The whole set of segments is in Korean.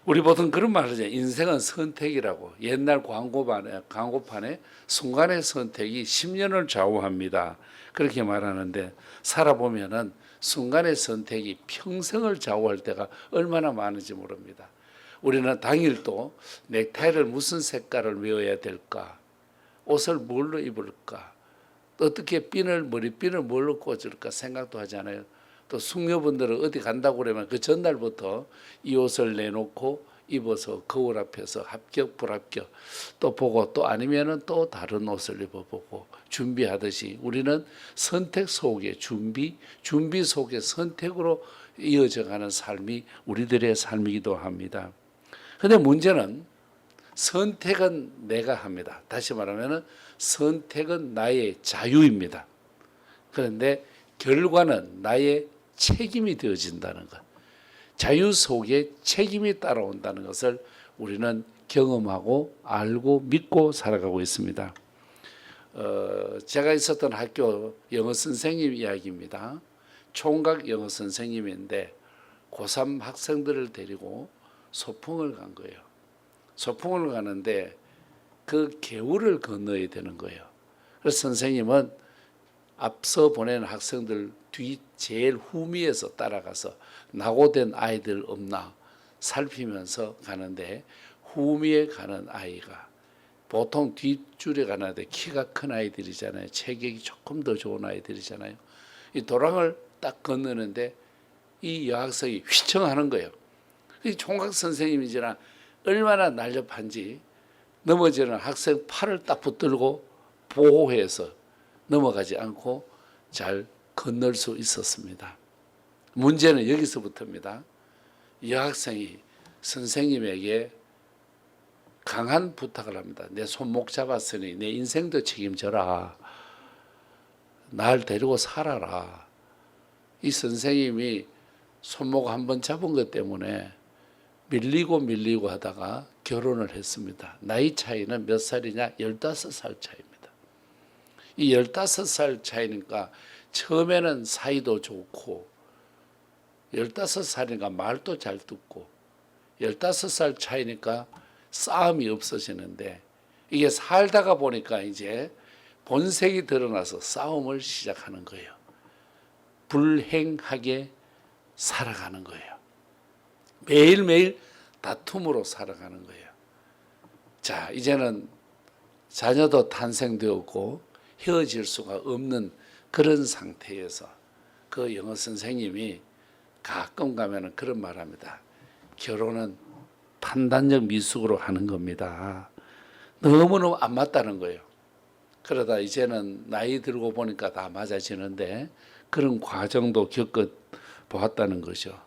우리 보통 그런 말을 하죠. 인생은 선택이라고. 옛날 광고판에 순간의 선택이 10년을 좌우합니다. 그렇게 말하는데 살아보면은 순간의 선택이 평생을 좌우할 때가 얼마나 많은지 모릅니다. 우리는 당일도 넥타이를 무슨 색깔을 메어야 될까? 옷을 뭘로 입을까? 어떻게 머리핀을 뭘로 꽂을까 생각도 하지 않아요. 또 숙녀분들은 어디 간다고 그러면 그 전날부터 이 옷을 내놓고 입어서 거울 앞에서 합격 불합격 또 보고 또 아니면은 또 다른 옷을 입어보고 준비하듯이 우리는 선택 속의 준비 속의 선택으로 이어져가는 삶이 우리들의 삶이기도 합니다. 그런데 문제는 선택은 내가 합니다. 다시 말하면 선택은 나의 자유입니다. 그런데 결과는 나의 책임이 되어진다는 것. 자유 속에 책임이 따라온다는 것을 우리는 경험하고 알고 믿고 살아가고 있습니다. 제가 있었던 학교 영어 선생님 이야기입니다. 총각 영어 선생님인데 고3 학생들을 데리고 소풍을 간 거예요. 소풍을 가는데 그 개울을 건너야 되는 거예요. 그래서 선생님은 앞서 보낸 학생들 뒤 제일 후미에서 따라가서 낙오된 아이들 없나 살피면서 가는데 후미에 가는 아이가 보통 뒷줄에 가는데 키가 큰 아이들이잖아요. 체격이 조금 더 좋은 아이들이잖아요. 이 도랑을 딱 건너는데 이 여학생이 휘청하는 거예요. 이 총각 선생님이지만 얼마나 날렵한지 넘어지는 학생 팔을 딱 붙들고 보호해서 넘어가지 않고 잘 건널 수 있었습니다. 문제는 여기서부터입니다. 여학생이 선생님에게 강한 부탁을 합니다. 내 손목 잡았으니 내 인생도 책임져라. 날 데리고 살아라. 이 선생님이 손목 한번 잡은 것 때문에 밀리고 하다가 결혼을 했습니다. 나이 차이는 몇 살이냐? 15살 차이입니다. 이 15살 차이니까 처음에는 사이도 좋고 15살이니까 말도 잘 듣고 15살 차이니까 싸움이 없어지는데 이게 살다가 보니까 이제 본색이 드러나서 싸움을 시작하는 거예요. 불행하게 살아가는 거예요. 매일매일 다툼으로 살아가는 거예요. 자, 이제는 자녀도 탄생되었고 헤어질 수가 없는 그런 상태에서 그 영어 선생님이 가끔 가면은 그런 말 합니다. 결혼은 판단력 미숙으로 하는 겁니다. 너무너무 안 맞다는 거예요. 그러다 이제는 나이 들고 보니까 다 맞아지는데 그런 과정도 겪어 보았다는 거죠.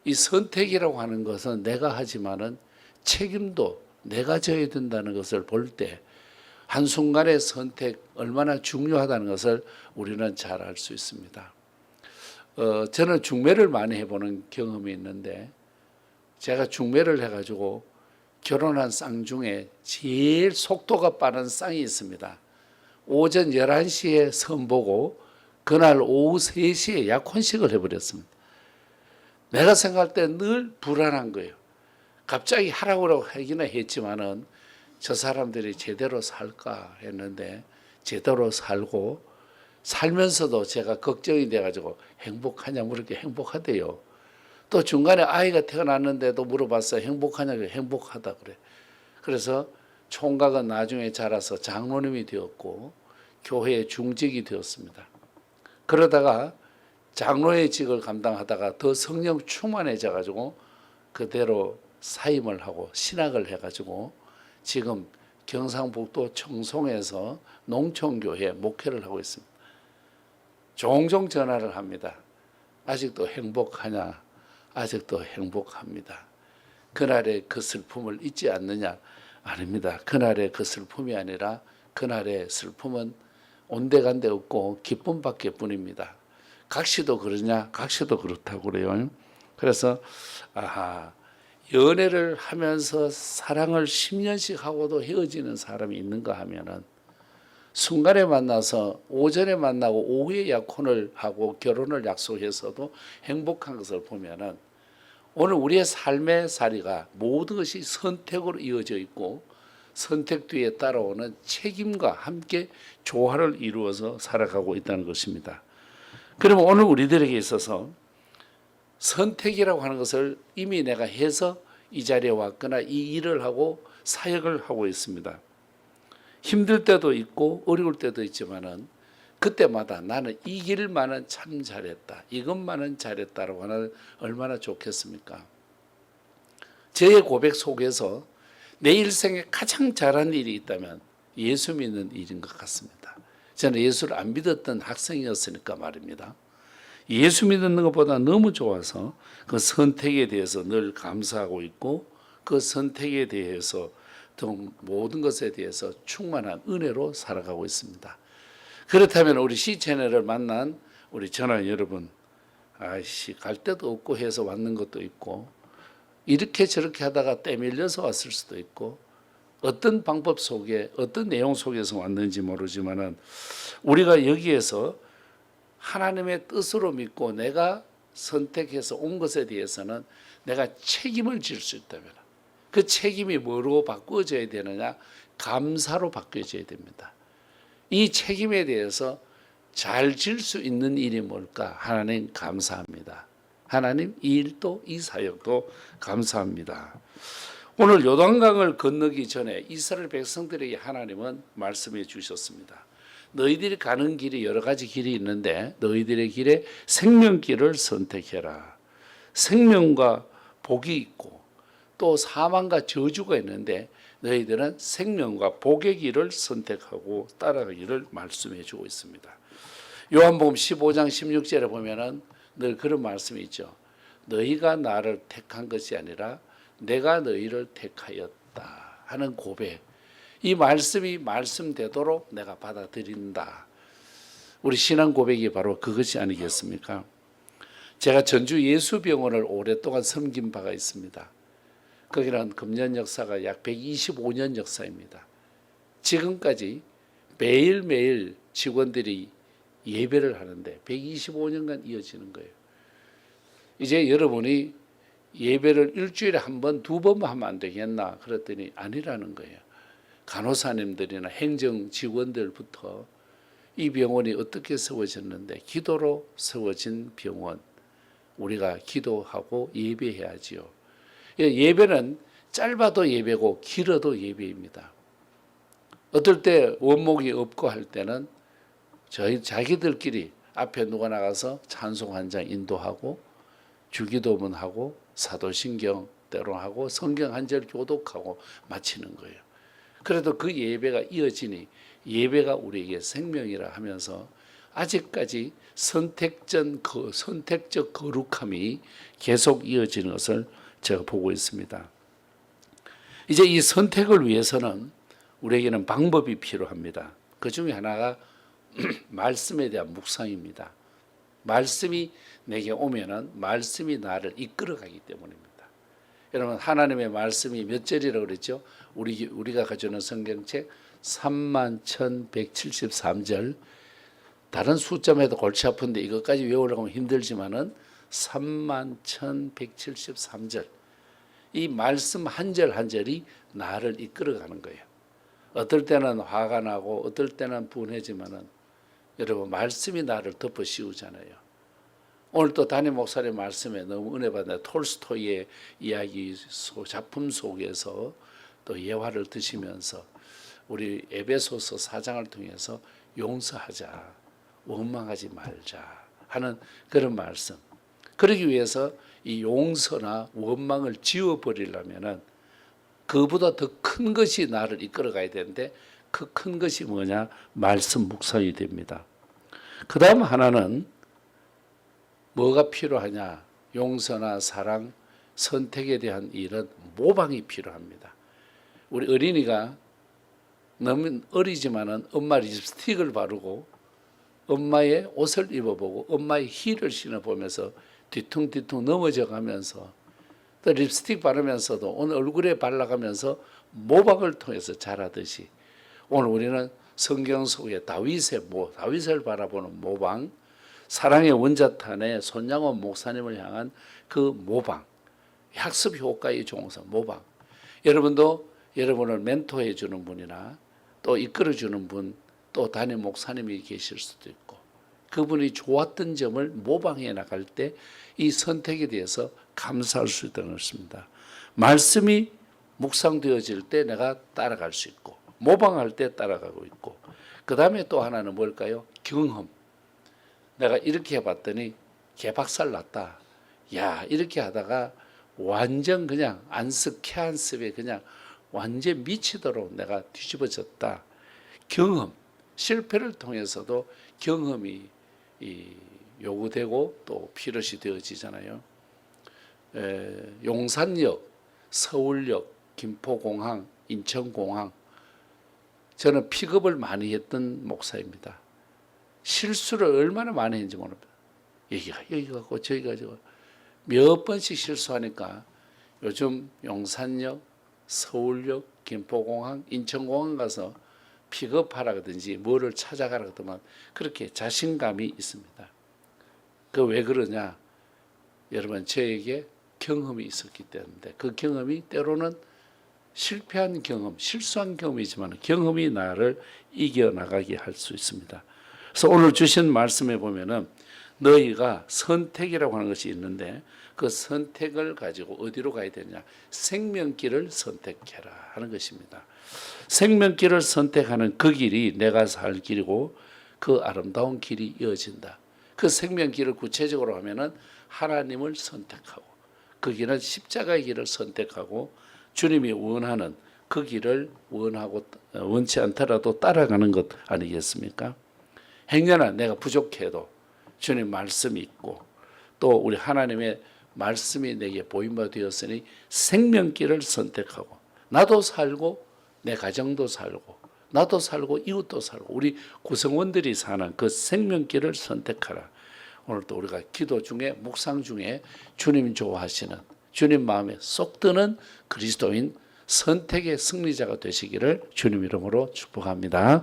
이 선택이라고 하는 것은 내가 하지만은 책임도 내가 져야 된다는 것을 볼 때 한순간의 선택 얼마나 중요하다는 것을 우리는 잘 알 수 있습니다. 저는 중매를 많이 해보는 경험이 있는데 제가 중매를 해가지고 결혼한 쌍 중에 제일 속도가 빠른 쌍이 있습니다. 오전 11시에 선보고 그날 오후 3시에 약혼식을 해버렸습니다. 내가 생각할 때 늘 불안한 거예요. 갑자기 하라고 하기는 했지만은 저 사람들이 제대로 살까 했는데 제대로 살고 살면서도 제가 걱정이 돼가지고 행복하냐 물으니까 행복하대요. 또 중간에 아이가 태어났는데도 물어봤어요. 행복하냐고 행복하다 그래. 그래서 총각은 나중에 자라서 장로님이 되었고 교회의 중직이 되었습니다. 그러다가 장로의 직을 감당하다가 더 성령 충만해져 가지고 그대로 사임을 하고 신학을 해가지고 지금 경상북도 청송에서 농촌교회 목회를 하고 있습니다. 종종 전화를 합니다. 아직도 행복하냐? 아직도 행복합니다. 그날의 그 슬픔을 잊지 않느냐? 아닙니다. 그날의 그 슬픔이 아니라 그날의 슬픔은 온데간데 없고 기쁨밖에 뿐입니다. 각시도 그러냐? 각시도 그렇다고 그래요. 그래서 연애를 하면서 사랑을 10년씩 하고도 헤어지는 사람이 있는가 하면은 순간에 만나서 오전에 만나고 오후에 약혼을 하고 결혼을 약속해서도 행복한 것을 보면은 오늘 우리의 삶의 자리가 모든 것이 선택으로 이어져 있고 선택 뒤에 따라오는 책임과 함께 조화를 이루어서 살아가고 있다는 것입니다. 그러면 오늘 우리들에게 있어서 선택이라고 하는 것을 이미 내가 해서 이 자리에 왔거나 이 일을 하고 사역을 하고 있습니다. 힘들 때도 있고 어려울 때도 있지만은 그때마다 나는 이 길만은 참 잘했다, 이것만은 잘했다라고 하면 얼마나 좋겠습니까? 저의 고백 속에서 내 일생에 가장 잘한 일이 있다면 예수 믿는 일인 것 같습니다. 저는 예수를 안 믿었던 학생이었으니까 말입니다. 예수 믿는 것보다 너무 좋아서 그 선택에 대해서 늘 감사하고 있고 그 선택에 대해서 모든 것에 대해서 충만한 은혜로 살아가고 있습니다. 그렇다면 우리 C채널을 만난 우리 전화 여러분, 갈 데도 없고 해서 왔는 것도 있고 이렇게 저렇게 하다가 때밀려서 왔을 수도 있고 어떤 방법 속에 어떤 내용 속에서 왔는지 모르지만은 우리가 여기에서 하나님의 뜻으로 믿고 내가 선택해서 온 것에 대해서는 내가 책임을 질 수 있다면 그 책임이 뭐로 바꿔져야 되느냐? 감사로 바뀌어져야 됩니다. 이 책임에 대해서 잘 질 수 있는 일이 뭘까? 하나님 감사합니다. 하나님 이 일도 이 사역도 감사합니다. 오늘 요단강을 건너기 전에 이스라엘 백성들에게 하나님은 말씀해 주셨습니다. 너희들이 가는 길이 여러 가지 길이 있는데 너희들의 길에 생명길을 선택해라. 생명과 복이 있고 또 사망과 저주가 있는데 너희들은 생명과 복의 길을 선택하고 따라가기를 말씀해 주고 있습니다. 요한복음 15장 16절에 보면은 늘 그런 말씀이 있죠. 너희가 나를 택한 것이 아니라 내가 너희를 택하였다 하는 고백. 이 말씀이 말씀되도록 내가 받아들인다. 우리 신앙 고백이 바로 그것이 아니겠습니까? 제가 전주 예수병원을 오랫동안 섬긴 바가 있습니다. 거기는 금년 역사가 약 125년 역사입니다. 지금까지 매일매일 직원들이 예배를 하는데 125년간 이어지는 거예요. 이제 여러분이 예배를 일주일에 한 번, 두 번만 하면 안 되겠나? 그랬더니 아니라는 거예요. 간호사님들이나 행정 직원들부터 이 병원이 어떻게 세워졌는데 기도로 세워진 병원, 우리가 기도하고 예배해야지요. 예배는 짧아도 예배고 길어도 예배입니다. 어떨 때 원목이 없고 할 때는 자기들끼리 앞에 누가 나가서 찬송 한 장 인도하고 주기도문하고 사도신경 때로 하고 성경 한 절 교독하고 마치는 거예요. 그래도 그 예배가 이어지니 예배가 우리에게 생명이라 하면서 아직까지 선택적 거룩함이 계속 이어지는 것을 제가 보고 있습니다. 이제 이 선택을 위해서는 우리에게는 방법이 필요합니다. 그 중에 하나가 말씀에 대한 묵상입니다. 말씀이 내게 오면은 말씀이 나를 이끌어가기 때문입니다. 여러분 하나님의 말씀이 몇 절이라고 그랬죠? 우리가 가져오는 성경책 31,173절. 다른 숫자만 해도 골치 아픈데 이것까지 외우려고 하면 힘들지만은 31,173절. 이 말씀 한 절 한 절이 나를 이끌어가는 거예요. 어떨 때는 화가 나고 어떨 때는 분해지만은 여러분 말씀이 나를 덮어 씌우잖아요. 오늘 또 담임 목사님 말씀에 너무 은혜 받는 톨스토이의 이야기 작품 속에서 또 예화를 드시면서 우리 에베소서 4장을 통해서 용서하자, 원망하지 말자 하는 그런 말씀. 그러기 위해서 이 용서나 원망을 지워버리려면은 그보다 더 큰 것이 나를 이끌어가야 되는데 그 큰 것이 뭐냐? 말씀 묵상이 됩니다. 그 다음 하나는 뭐가 필요하냐? 용서나 사랑, 선택에 대한 일은 모방이 필요합니다. 우리 어린이가 너무 어리지만은 엄마 립스틱을 바르고 엄마의 옷을 입어보고 엄마의 힐을 신어보면서 뒤퉁뒤퉁 넘어져 가면서 또 립스틱 바르면서도 오늘 얼굴에 발라가면서 모방을 통해서 자라듯이 오늘 우리는 성경 속에 다윗을 바라보는 모방, 사랑의 원자탄의 손양원 목사님을 향한 그 모방, 학습 효과의 종사 모방. 여러분도 여러분을 멘토해 주는 분이나 또 이끌어 주는 분, 또 담임 목사님이 계실 수도 있고 그분이 좋았던 점을 모방해 나갈 때 이 선택에 대해서 감사할 수 있다는 것입니다. 말씀이 묵상되어질 때 내가 따라갈 수 있고 모방할 때 따라가고 있고 그 다음에 또 하나는 뭘까요? 경험. 내가 이렇게 해봤더니 개박살 났다. 야, 이렇게 하다가 완전 그냥 안습 캐안습에 그냥 완전 미치도록 내가 뒤집어졌다. 경험, 실패를 통해서도 경험이 요구되고 또 필요시 되어지잖아요. 용산역, 서울역, 김포공항, 인천공항 저는 픽업을 많이 했던 목사입니다. 실수를 얼마나 많이 했는지 모릅니다. 여기 가고 저기 가지고 몇 번씩 실수하니까 요즘 용산역, 서울역, 김포공항, 인천공항 가서 픽업하라든지 뭐를 찾아가라든지 그렇게 자신감이 있습니다. 그 왜 그러냐? 여러분 저에게 경험이 있었기 때문에 그 경험이 때로는 실패한 경험, 실수한 경험이지만 경험이 나를 이겨나가게 할 수 있습니다. 그래서 오늘 주신 말씀에 보면은 너희가 선택이라고 하는 것이 있는데 그 선택을 가지고 어디로 가야 되느냐? 생명길을 선택해라 하는 것입니다. 생명길을 선택하는 그 길이 내가 살 길이고 그 아름다운 길이 이어진다. 그 생명길을 구체적으로 하면은 하나님을 선택하고 그 길은 십자가의 길을 선택하고 주님이 원하는 그 길을 원하고 원치 않더라도 따라가는 것 아니겠습니까? 행여나 내가 부족해도 주님 말씀이 있고 또 우리 하나님의 말씀이 내게 보임바 되었으니 생명길을 선택하고 나도 살고 내 가정도 살고 나도 살고 이웃도 살고 우리 구성원들이 사는 그 생명길을 선택하라. 오늘도 우리가 기도 중에 묵상 중에 주님 좋아하시는 주님 마음에 쏙 드는 그리스도인 선택의 승리자가 되시기를 주님 이름으로 축복합니다.